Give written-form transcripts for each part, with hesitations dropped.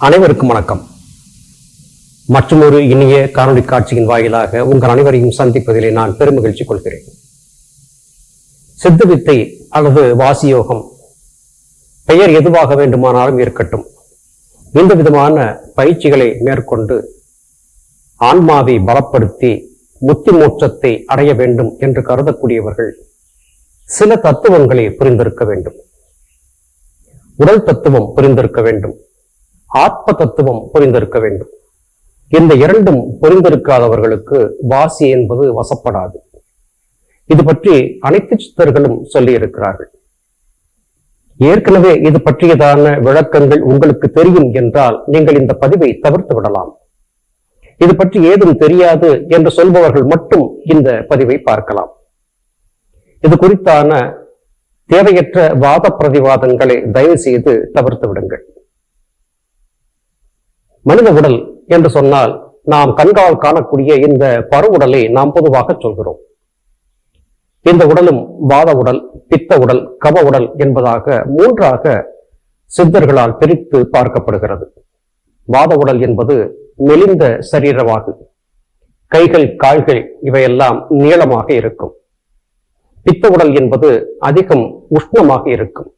அனைவருக்கும் வணக்கம். மற்றொரு இனிய காணொலி காட்சியின் வாயிலாக உங்கள் அனைவரையும் சந்திப்பதிலே நான் பெருமகிழ்ச்சி கொள்கிறேன். சித்த வித்தை அல்லது வாசியோகம் பெயர் எதுவாக வேண்டுமானாலும் இருக்கட்டும், இந்த விதமான பயிற்சிகளை மேற்கொண்டு ஆன்மாவை பலப்படுத்தி முத்தி மோட்சத்தை அடைய வேண்டும் என்று கருதக்கூடியவர்கள் சில தத்துவங்களை புரிந்திருக்க வேண்டும். உடல் தத்துவம் புரிந்திருக்க வேண்டும், ஆத்ம தத்துவம் புரிந்திருக்க வேண்டும். இந்த இரண்டும் புரிந்திருக்காதவர்களுக்கு வாசி என்பது வசப்படாது. இது பற்றி அனைத்து சித்தர்களும் சொல்லி இருக்கிறார்கள். ஏற்கனவே இது பற்றியதான விளக்கங்கள் உங்களுக்கு தெரியும் என்றால் நீங்கள் இந்த பதிவை தவிர்த்து விடலாம். இது பற்றி ஏதும் தெரியாது என்று சொல்பவர்கள் மட்டும் இந்த பதிவை பார்க்கலாம். இது குறித்தான தேவையற்ற வாத பிரதிவாதங்களை தயவு செய்து தவிர்த்து விடுங்கள். மனித உடல் என்று சொன்னால் நாம் கண்கால் காணக்கூடிய இந்த பருவுடலை நாம் பொதுவாக சொல்கிறோம். இந்த உடலும் வாத உடல், பித்த உடல், கப உடல் என்பதாக மூன்றாக சித்தர்களால் பிரித்து பார்க்கப்படுகிறது. வாத உடல் என்பது மெலிந்த சரீரவாகு, கைகள் கால்கள் இவையெல்லாம் நீளமாக இருக்கும். பித்த உடல் என்பது அதிகம் உஷ்ணமாக இருக்கும்.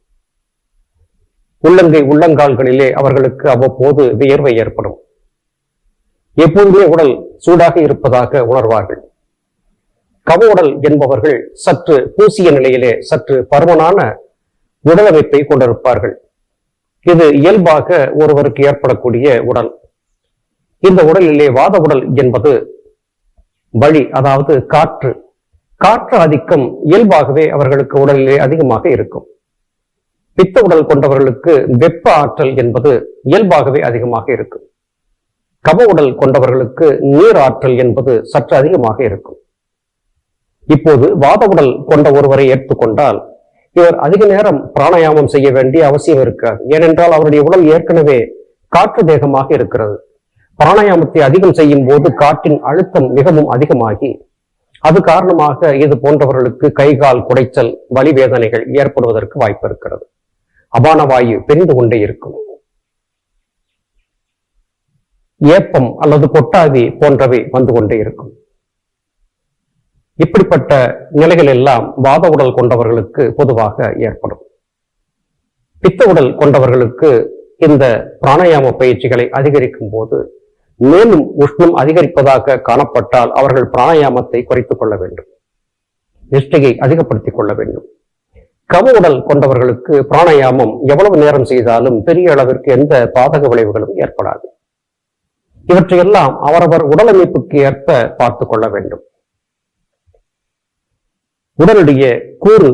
உள்ளங்கை உள்ளங்கால்களிலே அவர்களுக்கு அவ்வப்போது வியர்வை ஏற்படும். எப்போதுமே உடல் சூடாக இருப்பதாக உணர்வார்கள். கப உடல் என்பவர்கள் சற்று பூசிய நிலையிலே சற்று பருமனான உடலமைப்பை கொண்டிருப்பார்கள். இது இயல்பாக ஒருவருக்கு ஏற்படக்கூடிய உடல். இந்த உடலிலே வாத உடல் என்பது வழி, அதாவது காற்று ஆதிக்கம் இயல்பாகவே அவர்களுக்கு உடலிலே அதிகமாக இருக்கும். பித்த உடல் கொண்டவர்களுக்கு வெப்ப ஆற்றல் என்பது இயல்பாகவே அதிகமாக இருக்கும். கப உடல் கொண்டவர்களுக்கு நீர் ஆற்றல் என்பது சற்று அதிகமாக இருக்கும். இப்போது வாத உடல் கொண்ட ஒருவரை ஏற்றுக்கொண்டால் இவர் அதிக நேரம் பிராணாயாமம் செய்ய வேண்டிய அவசியம் இருக்காது. ஏனென்றால் அவருடைய உடல் ஏற்கனவே காற்று தேகமாக இருக்கிறது. பிராணாயாமத்தை அதிகம் செய்யும் போது காற்றின் அழுத்தம் மிகவும் அதிகமாகி அது காரணமாக இது போன்றவர்களுக்கு கைகால் குடைச்சல், வலி வேதனைகள் ஏற்படுவதற்கு வாய்ப்பு இருக்கிறது. அபான வாயு பிரிந்து கொண்டே இருக்கும். ஏப்பம் அல்லது கொட்டாவி போன்றவை வந்து கொண்டே இருக்கும். இப்படிப்பட்ட நிலைகள் எல்லாம் வாத உடல் கொண்டவர்களுக்கு பொதுவாக ஏற்படும். பித்த உடல் கொண்டவர்களுக்கு இந்த பிராணாயாம பயிற்சிகளை அதிகரிக்கும் போது மேலும் உஷ்ணம் அதிகரிப்பதாக காணப்பட்டால் அவர்கள் பிராணாயாமத்தை குறைத்துக் கொள்ள வேண்டும், நிஷ்டையை அதிகப்படுத்திக் கொள்ள வேண்டும். கப உடல் கொண்டவர்களுக்கு பிராணாயாமம் எவ்வளவு நேரம் செய்தாலும் பெரிய அளவிற்கு எந்த பாதக விளைவுகளும் ஏற்படாது. இவற்றையெல்லாம் அவரவர் உடலமைப்புக்கு ஏற்ப பார்த்து கொள்ள வேண்டும். உடலுடைய கூறு,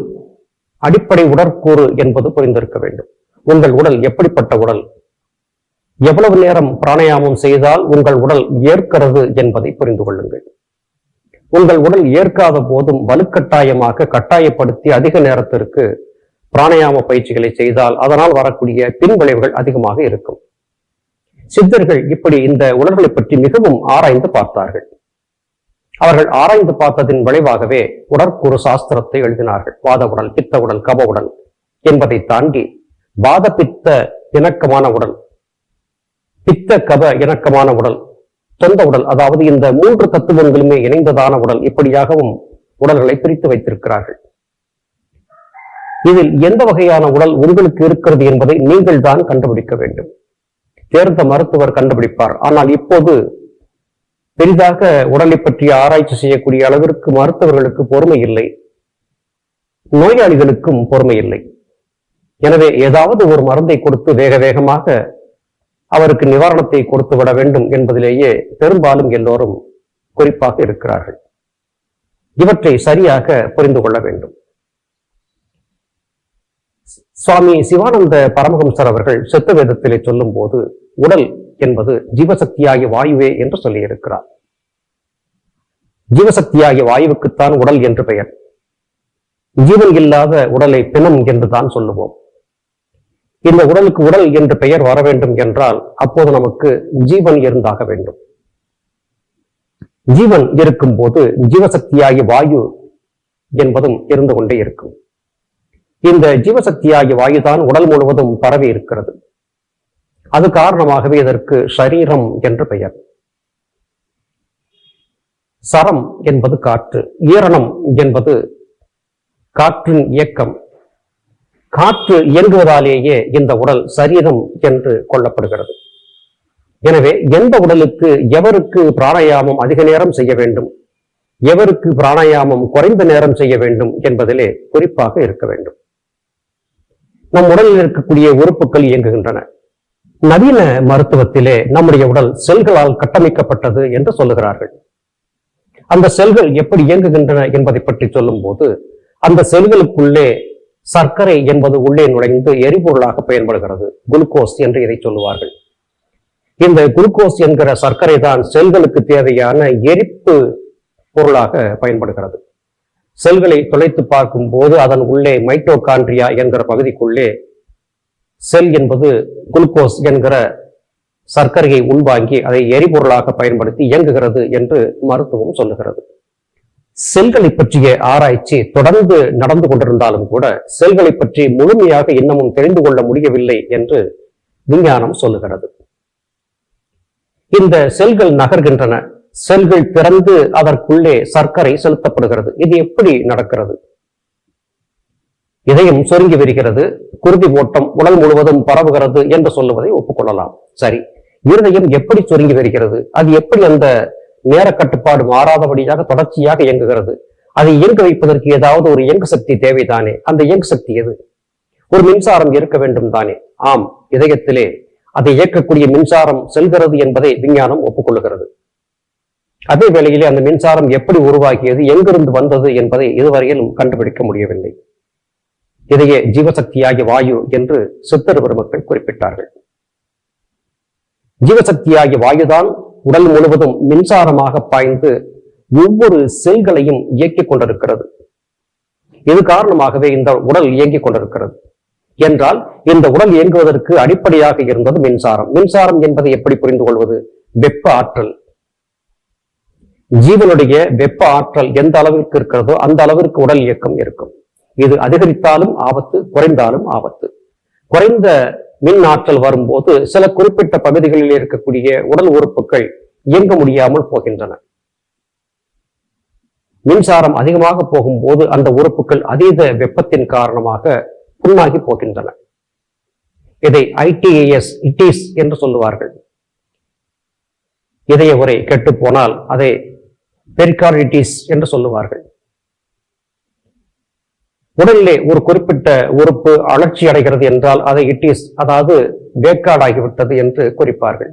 அடிப்படை உடற்கூறு என்பது புரிந்திருக்க வேண்டும். உங்கள் உடல் எப்படிப்பட்ட உடல், எவ்வளவு நேரம் பிராணாயாமம் செய்தால் உங்கள் உடல் ஏற்கிறது என்பதை புரிந்து கொள்ளுங்கள். உங்கள் உடல் ஏற்காத போதும் வலுக்கட்டாயமாக கட்டாயப்படுத்தி அதிக நேரத்திற்கு பிராணாயாம பயிற்சிகளை செய்தால் அதனால் வரக்கூடிய பின்விளைவுகள் அதிகமாக இருக்கும். சித்தர்கள் இப்படி இந்த உடல்களை பற்றி மிகவும் ஆராய்ந்து பார்த்தார்கள். அவர்கள் ஆராய்ந்து பார்த்ததின் விளைவாகவே உடற்கூறு சாஸ்திரத்தை எழுதினார்கள். வாத உடல், பித்த உடல், கப உடல் என்பதை தாண்டி வாத பித்த இணக்கமான உடல், பித்த கப இணக்கமான உடல், சொந்த உடல், அதாவது இந்த மூன்று தத்துவங்களுமே இணைந்ததான உடல், இப்படியாகவும் உடல்களை பிரித்து வைத்திருக்கிறார்கள். இதில் எந்த வகையான உடல் உங்களுக்கு இருக்கிறது என்பதை நீங்கள் தான் கண்டுபிடிக்க வேண்டும். தேர்ந்த மருத்துவர் கண்டுபிடிப்பார். ஆனால் இப்போது பெரிதாக உடலை பற்றி ஆராய்ச்சி செய்யக்கூடிய அளவிற்கு மருத்துவர்களுக்கு பொறுமை இல்லை, நோயாளிகளுக்கும் பொறுமை இல்லை. எனவே ஏதாவது ஒரு மருந்தை கொடுத்து வேக வேகமாக அவருக்கு நிவாரணத்தை கொடுத்து விட வேண்டும் என்பதிலேயே பெரும்பாலும் எல்லோரும் குறிப்பாக இருக்கிறார்கள். இவற்றை சரியாக புரிந்து கொள்ள வேண்டும். சுவாமி சிவானந்த பரமஹம்சர் அவர்கள் சித்த வேதத்திலே சொல்லும் போது உடல் என்பது ஜீவசக்தியாகிய வாயுவே என்று சொல்லியிருக்கிறார். ஜீவசக்தியாகிய வாயுவுக்குத்தான் உடல் என்று பெயர். ஜீவன் இல்லாத உடலை பிணம் என்றுதான் சொல்லுவோம். இந்த உடலுக்கு உடல் என்று பெயர் வர வேண்டும் என்றால் அப்போது நமக்கு ஜீவன் இருந்தாக வேண்டும். ஜீவன் இருக்கும் போது ஜீவசக்தியாகிய வாயு என்பதும் இருந்து கொண்டே இருக்கும். இந்த ஜீவசக்தியாகிய வாயுதான் உடல் முழுவதும் பரவி இருக்கிறது. அது காரணமாகவே இதற்கு ஷரீரம் என்று பெயர். சரம் என்பது காற்று, ஈரணம் என்பது காற்றின் இயக்கம். காற்று இயங்குவதாலேயே இந்த உடல் சரீரம் என்று கொள்ளப்படுகிறது. எனவே எந்த உடலுக்கு எவருக்கு பிராணாயாமம் அதிக நேரம் செய்ய வேண்டும், எவருக்கு பிராணாயாமம் குறைந்த நேரம் செய்ய வேண்டும் என்பதிலே குறிப்பாக இருக்க வேண்டும். நம் உடலில் இருக்கக்கூடிய உறுப்புகள் இயங்குகின்றன. நவீன மருத்துவத்திலே நம்முடைய உடல் செல்களால் கட்டமைக்கப்பட்டது என்று சொல்லுகிறார்கள். அந்த செல்கள் எப்படி இயங்குகின்றன என்பதை பற்றி சொல்லும் போது, அந்த செல்களுக்குள்ளே சர்க்கரை என்பது உள்ளே நுழைந்து எரிபொருளாக பயன்படுகிறது. குளுக்கோஸ் என்று இதை சொல்லுவார்கள். இந்த குளுக்கோஸ் என்கிற சர்க்கரை தான் செல்களுக்கு தேவையான எரிப்பு பொருளாக பயன்படுகிறது. செல்களை தொலைத்து பார்க்கும் போது அதன் உள்ளே மைட்டோகாண்ட்ரியா என்கிற பகுதிக்குள்ளே செல் என்பது குளுக்கோஸ் என்கிற சர்க்கரையை உள்வாங்கி அதை எரிபொருளாக பயன்படுத்தி இயங்குகிறது என்று மருத்துவம் சொல்லுகிறது. செல்களை பற்றிய ஆராய்ச்சி தொடர்ந்து நடந்து கொண்டிருந்தாலும் கூட செல்களை பற்றி முழுமையாக இன்னமும் தெரிந்து கொள்ள முடியவில்லை என்று விஞ்ஞானம் சொல்லுகிறது. இந்த செல்கள் நகர்கின்றன. செல்கள் திறந்து அதற்குள்ளே சர்க்கரை செலுத்தப்படுகிறது. இது எப்படி நடக்கிறது? இதயம் சுருங்கி வருகிறது, குருதி ஓட்டம் உடல் முழுவதும் பரவுகிறது என்று சொல்லுவதை ஒப்புக்கொள்ளலாம். சரி, இருதயம் எப்படி சுருங்கி வருகிறது? அது எப்படி அந்த நேர கட்டுப்பாடு மாறாதபடியாக தொடர்ச்சியாக இயங்குகிறது? அதை இயங்க வைப்பதற்கு ஏதாவது ஒரு இயங்கு சக்தி தேவைதானே? அந்த இயங்கு சக்தி எது? ஒரு மின்சாரம் இருக்க வேண்டும் தானே? ஆம், இதயத்திலே அதை இயக்கக்கூடிய மின்சாரம் செல்கிறது என்பதை விஞ்ஞானம் ஒப்புக்கொள்ளுகிறது. அதே வேளையிலே அந்த மின்சாரம் எப்படி உருவாகியது, எங்கிருந்து வந்தது என்பதை இதுவரையிலும் கண்டுபிடிக்க முடியவில்லை. இதையே ஜீவசக்தியாகிய வாயு என்று சித்தர் பெருமக்கள் குறிப்பிட்டார்கள். ஜீவசக்தியாகிய வாயுதான் உடல் முழுவதும் மின்சாரமாக பாய்ந்து ஒவ்வொரு செல்களையும் இயக்கிக் கொண்டிருக்கிறது. இது காரணமாகவே இந்த உடல் இயங்கிக் கொண்டிருக்கிறது. என்றால் இந்த உடல் இயங்குவதற்கு அடிப்படையாக இருந்தது மின்சாரம். மின்சாரம் என்பதை எப்படி புரிந்து கொள்வது? வெப்ப ஆற்றல். ஜீவனுடைய வெப்ப ஆற்றல் எந்த அளவிற்கு இருக்கிறதோ அந்த அளவிற்கு உடல் இயக்கம் இருக்கும். இது அதிகரித்தாலும் ஆபத்து, குறைந்தாலும் ஆபத்து. குறைந்த மின் ஆற்றல் வரும்போது சில குறிப்பிட்ட பகுதிகளில் இருக்கக்கூடிய உடல் உறுப்புகள் இயங்க முடியாமல் போகின்றன. மின்சாரம் அதிகமாக போகும்போது அந்த உறுப்புகள் அதீத வெப்பத்தின் காரணமாக புண்ணாகி போகின்றன. இதை இட்டிஸ் என்று சொல்லுவார்கள். இதய உறை கெட்டு போனால் அதை பெரிகார்டிட்டிஸ் என்று சொல்லுவார்கள். உடலிலே ஒரு குறிப்பிட்ட உறுப்பு அழற்சி அடைகிறது என்றால் அதை இட்டிஸ், அதாவது வேக்காடாகிவிட்டது என்று குறிப்பார்கள்.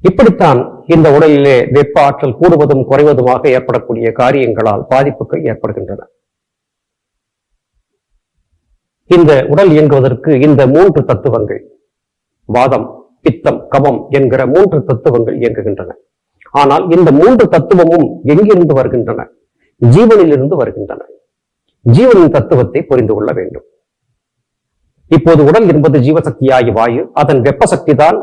இப்படித்தான் இந்த உடலிலே வெப்ப ஆற்றல் கூடுவதும் குறைவதுமாக ஏற்படக்கூடிய காரியங்களால் பாதிப்புகள் ஏற்படுகின்றன. இந்த உடல் இயங்குவதற்கு இந்த 3 தத்துவங்கள், வாதம், பித்தம், கபம் என்கிற 3 தத்துவங்கள் இயங்குகின்றன. ஆனால் இந்த 3 தத்துவமும் எங்கிருந்து வருகின்றன? ஜீவனிலிருந்து வருகின்றன. ஜீவனின் தத்துவத்தை புரிந்து கொள்ள வேண்டும். இப்போது உடல் என்பது ஜீவசக்தியாகிய வாயு. அதன் வெப்ப சக்தி தான்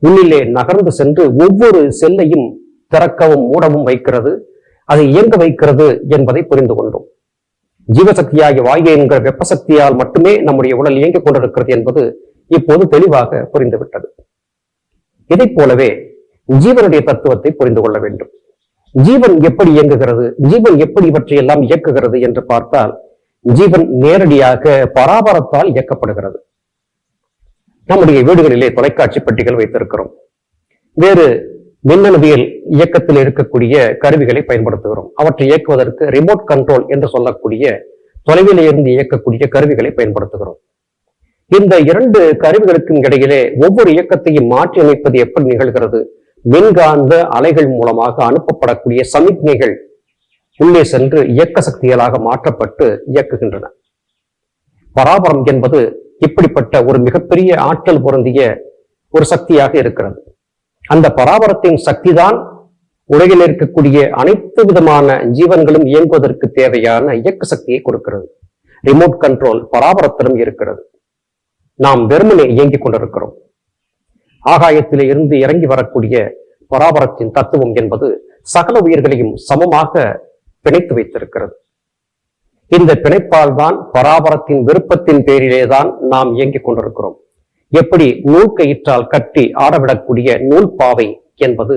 உள்ளிலே நகர்ந்து சென்று ஒவ்வொரு செல்லையும் திறக்கவும் மூடவும் வைக்கிறது, அதை இயங்க வைக்கிறது என்பதை புரிந்து கொண்டோம். ஜீவசக்தியாகிய வாயு என்கிற வெப்ப சக்தியால் மட்டுமே நம்முடைய உடல் இயங்கிக் கொண்டிருக்கிறது என்பது இப்போது தெளிவாக புரிந்துவிட்டது. இதை போலவே ஜீவனுடைய தத்துவத்தை புரிந்து கொள்ள வேண்டும். ஜீவன் எப்படி இயங்குகிறது, ஜீவன் எப்படி இவற்றையெல்லாம் இயக்குகிறது என்று பார்த்தால், ஜீவன் நேரடியாக பராபரத்தால் இயக்கப்படுகிறது. நம்முடைய வீடுகளிலே தொலைக்காட்சி பெட்டிகள் வைத்திருக்கிறோம். வேறு மின்னணுவியல் இயக்கத்தில் இருக்கக்கூடிய கருவிகளை பயன்படுத்துகிறோம். அவற்றை இயக்குவதற்கு ரிமோட் கண்ட்ரோல் என்று சொல்லக்கூடிய தொலைவில் இருந்து இயக்கக்கூடிய கருவிகளை பயன்படுத்துகிறோம். இந்த 2 கருவிகளுக்கும் இடையிலே ஒவ்வொரு இயக்கத்தையும் மாற்றி அமைப்பது எப்படி நிகழ்கிறது? மின்காந்த அலைகள் மூலமாக அனுப்பப்படக்கூடிய சமிக்ஞைகள் உள்ளே சென்று இயக்க சக்திகளாக மாற்றப்பட்டு இயக்குகின்றன. பராபரம் என்பது இப்படிப்பட்ட ஒரு மிகப்பெரிய ஆற்றல் பொருந்திய ஒரு சக்தியாக இருக்கிறது. அந்த பராபரத்தின் சக்தி தான் உலகில் இருக்கக்கூடிய அனைத்து விதமான ஜீவன்களும் இயங்குவதற்கு தேவையான இயக்க சக்தியை கொடுக்கிறது. ரிமோட் கண்ட்ரோல் பராபரத்திலும் இருக்கிறது. நாம் வெறுமனே இயங்கிக் கொண்டிருக்கிறோம். ஆகாயத்திலே இருந்து இறங்கி வரக்கூடிய பராபரத்தின் தத்துவம் என்பது சகல உயிர்களையும் சமமாக பிணைத்து வைத்திருக்கிறது. இந்த பிணைப்பால் தான் பராபரத்தின் விருப்பத்தின் பேரிலேதான் நாம் இயங்கிக் கொண்டிருக்கிறோம். எப்படி நூல் கயிற்றால் கட்டி ஆடவிடக்கூடிய நூல் பாவை என்பது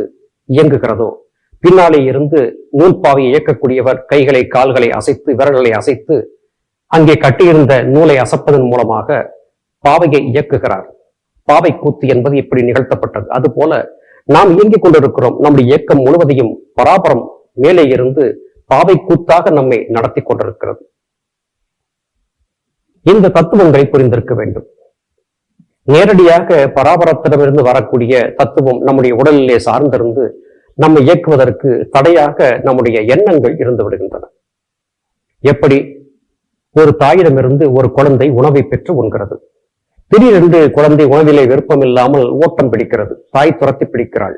இயங்குகிறதோ, பின்னாலே இருந்து நூல் பாவையை இயக்கக்கூடியவர் கைகளை கால்களை அசைத்து விரல்களை அசைத்து அங்கே கட்டியிருந்த நூலை அசைப்பதன் மூலமாக பாவையை இயக்குகிறார். பாவை கூத்து என்பது இப்படி நிகழ்த்தப்பட்டது. அதுபோல நாம் இயங்கிக் கொண்டிருக்கிறோம். நம்முடைய இயக்கம் முழுவதையும் பராபரம் மேலே இருந்து பாவை கூத்தாக நம்மை நடத்தி கொண்டிருக்கிறது. இந்த தத்துவங்களை புரிந்திருக்க வேண்டும். நேரடியாக பராபரத்திடமிருந்து வரக்கூடிய தத்துவம் நம்முடைய உடலிலே சார்ந்திருந்து நம்மை இயக்குவதற்கு தடையாக நம்முடைய எண்ணங்கள் இருந்து விடுகின்றன. எப்படி ஒரு தாயிடமிருந்து ஒரு குழந்தை உணவை பெற்று உண்கிறது. திடீரென்று குழந்தை உணவிலே விருப்பம் இல்லாமல் ஓட்டம் பிடிக்கிறது. தாய் துரத்தி பிடிக்கிறாள்.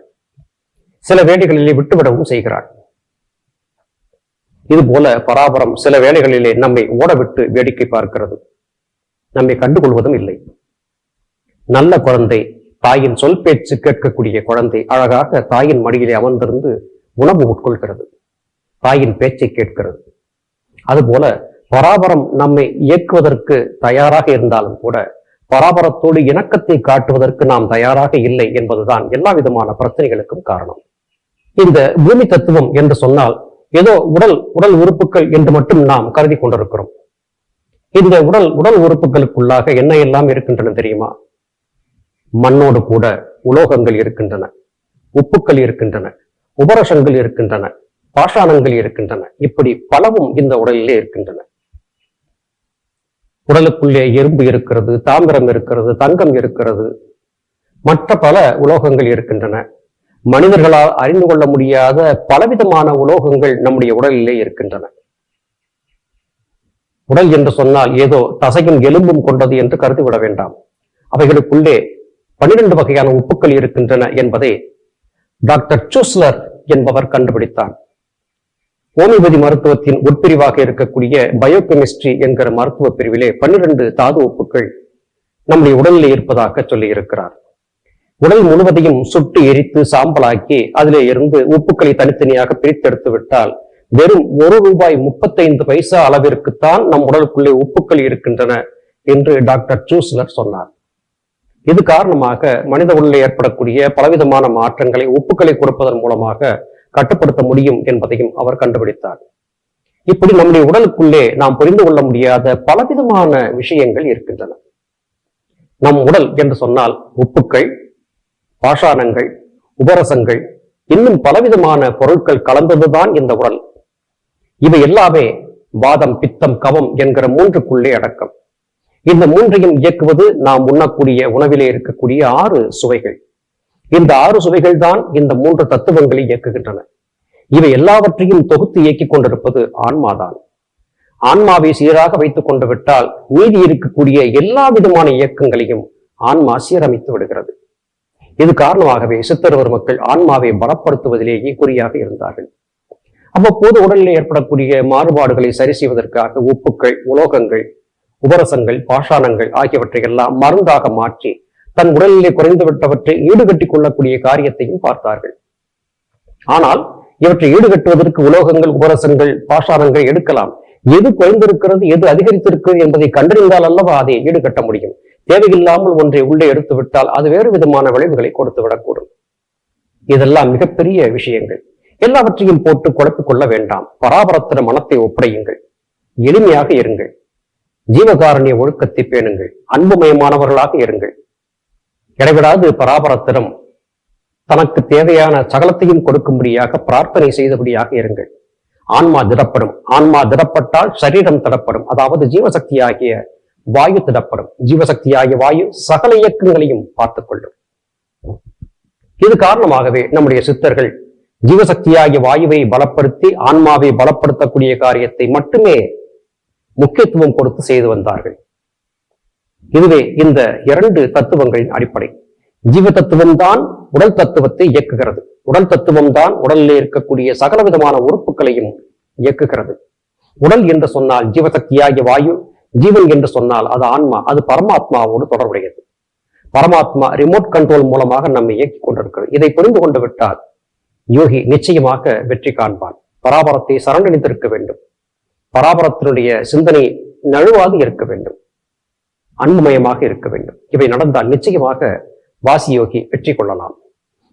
சில வேளைகளிலே விட்டுவிடவும் செய்கிறாள். இது போல பராபரம் சில வேளைகளிலே நம்மை ஓடவிட்டு வேடிக்கை பார்க்கிறது. நம்மை கண்டுகொள்வதும் இல்லை. நல்ல குழந்தை, தாயின் சொல் பேச்சு கேட்கக்கூடிய குழந்தை அழகாக தாயின் மடியிலே அமர்ந்திருந்து உணவு உட்கொள்கிறது. தாயின் பேச்சை கேட்கிறது. அதுபோல பராபரம் நம்மை இயக்குவதற்கு தயாராக இருந்தாலும் கூட பராபரத்தோடு இணக்கத்தை காட்டுவதற்கு நாம் தயாராக இல்லை என்பதுதான் எல்லா விதமான பிரச்சனைகளுக்கும் காரணம். இந்த பூமி தத்துவம் என்று சொன்னால் ஏதோ உடல் உறுப்புகள் என்று மட்டும் நாம் கருதி கொண்டிருக்கிறோம். இந்த உடல் உறுப்புகளுக்குள்ளாக என்ன எல்லாம் இருக்கின்றன தெரியுமா? மண்ணோடு கூட உலோகங்கள் இருக்கின்றன, உப்புக்கள் இருக்கின்றன, உபரசங்கள் இருக்கின்றன, பாஷாணங்கள் இருக்கின்றன. இப்படி பலவும் இந்த உடலிலே இருக்கின்றன. உடலுக்குள்ளே இரும்பு இருக்கிறது, தாமிரம் இருக்கிறது, தங்கம் இருக்கிறது, மற்ற பல உலோகங்கள் இருக்கின்றன. மனிதர்களால் அறிந்து கொள்ள முடியாத பலவிதமான உலோகங்கள் நம்முடைய உடலிலே இருக்கின்றன. உடல் என்று சொன்னால் ஏதோ தசையும் எலும்பும் கொண்டது என்று கருதிவிட வேண்டாம். அவைகளுக்குள்ளே 12 வகையான உப்புக்கள் இருக்கின்றன என்பதை டாக்டர் சூஸ்லர் என்பவர் கண்டுபிடித்தார். ஹோமியோபதி மருத்துவத்தின் உட்பிரிவாக இருக்கக்கூடிய பயோகெமிஸ்ட்ரி என்கிற மருத்துவ பிரிவிலே 12 தாது உப்புக்கள் நம்முடைய உடலில் இருப்பதாக சொல்லி இருக்கிறார். உடல் முழுவதையும் சுட்டு எரித்து சாம்பலாக்கி அதிலே இருந்து உப்புக்களை தனித்தனியாக பிரித்தெடுத்து விட்டால் வெறும் ₹1.35 அளவிற்குத்தான் நம் உடலுக்குள்ளே உப்புக்கள் இருக்கின்றன என்று டாக்டர் சூஸ்லர் சொன்னார். இது காரணமாக மனித உடலில் ஏற்படக்கூடிய பலவிதமான மாற்றங்களை உப்புக்களை கொடுப்பதன் மூலமாக கட்டுப்படுத்த முடியும் என்பதையும் அவர் கண்டுபிடித்தார். இப்படி நம்முடைய உடலுக்குள்ளே நாம் புரிந்து கொள்ள முடியாத பலவிதமான விஷயங்கள் இருக்கின்றன. நம் உடல் என்று சொன்னால் உப்புக்கள், பாஷாணங்கள், உபரசங்கள், இன்னும் பலவிதமான பொருட்கள் கலந்ததுதான் இந்த உடல். இவை எல்லாமே வாதம், பித்தம், கவம் என்கிற 3க்குள்ளே அடக்கம். இந்த 3ஐயும் இயக்குவது நாம் உண்ணக்கூடிய உணவிலே இருக்கக்கூடிய 6 சுவைகள். இந்த 6 சுவைகள் தான் இந்த 3 தத்துவங்களை இயக்குகின்றன. இவை எல்லாவற்றையும் தொகுத்து இயக்கிக் கொண்டிருப்பது ஆன்மாதான். ஆன்மாவை சீராக வைத்துக் கொண்டு விட்டால் மீதி இருக்கக்கூடிய எல்லா விதமான இயக்கங்களையும் ஆன்மா சீரமைத்து விடுகிறது. இது காரணமாகவே சித்தர்வர் மக்கள் ஆன்மாவை பலப்படுத்துவதிலேயே குறியாக இருந்தார்கள். அவ்வப்போது உடலில் ஏற்படக்கூடிய மாறுபாடுகளை சரி செய்வதற்காக உப்புக்கள், உலோகங்கள், உபரசங்கள், பாஷாணங்கள் ஆகியவற்றை எல்லாம் மருந்தாக மாற்றி தன் உடலிலே குறைந்துவிட்டவற்றை ஈடுகட்டிக் கொள்ளக்கூடிய காரியத்தையும் பார்த்தார்கள். ஆனால் இவற்றை ஈடுகட்டுவதற்கு உலோகங்கள், உபரசங்கள், பாஷாணங்கள் எடுக்கலாம். எது குறைந்திருக்கிறது, எது அதிகரித்திருக்கிறது என்பதை கண்டறிந்தால் அல்லவா அதை ஈடுகட்ட முடியும். தேவையில்லாமல் ஒன்றை உள்ளே எடுத்து விட்டால் அது வேறு விதமான விளைவுகளை கொடுத்து விடக்கூடும். இதெல்லாம் மிகப்பெரிய விஷயங்கள். எல்லாவற்றையும் போட்டு குழப்பிக் கொள்ள வேண்டாம். பராபரத்தின மனத்தை ஒப்படையுங்கள். எளிமையாக இருங்கள். ஜீவகாரணிய ஒழுக்கத்தை பேணுங்கள். அன்புமயமானவர்களாக இருங்கள். இடைவிடாது பராபரத்திடம் தனக்கு தேவையான சகலத்தையும் கொடுக்கும்படியாக பிரார்த்தனை செய்தபடியாக இருங்கள். ஆன்மா திடப்படும். ஆன்மா திடப்பட்டால் சரீரம் திடப்படும். அதாவது ஜீவசக்தியாகிய வாயு திடப்படும். ஜீவசக்தியாகிய வாயு சகல இயக்கங்களையும் பார்த்துக் கொள்ளும். இது காரணமாகவே நம்முடைய சித்தர்கள் ஜீவசக்தியாகிய வாயுவை பலப்படுத்தி ஆன்மாவை பலப்படுத்தக்கூடிய காரியத்தை மட்டுமே முக்கியத்துவம் கொடுத்து செய்து வந்தார்கள். இதுவே இந்த 2 தத்துவங்களின் அடிப்படை. ஜீவ தத்துவம் தான் உடல் தத்துவத்தை இயக்குகிறது. உடல் தத்துவம் தான் உடலில் இருக்கக்கூடிய சகல விதமான உறுப்புகளையும் இயக்குகிறது. உடல் என்று சொன்னால் ஜீவசக்தியாகிய வாயு, ஜீவன் என்று சொன்னால் அது ஆன்மா, அது பரமாத்மாவோடு தொடர்புடையது. பரமாத்மா ரிமோட் கண்ட்ரோல் மூலமாக நம்மை இயக்கிக் கொண்டிருக்கிறது. இதை புரிந்து கொண்டு விட்டால் யோகி நிச்சயமாக வெற்றி காண்பான். பராபரத்தை சரணடைந்திருக்க வேண்டும். பராபரத்தினுடைய சிந்தனை நழுவாது இருக்க வேண்டும். அன்புமயமாக இருக்க வேண்டும். இவை நடந்தால் நிச்சயமாக வாசி யோகி வெற்றி கொள்ளலாம்.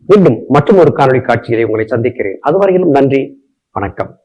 மீண்டும் மற்றும் ஒரு காணொளி காட்சியை உங்களை சந்திக்கிறேன். அதுவரையிலும் நன்றி, வணக்கம்.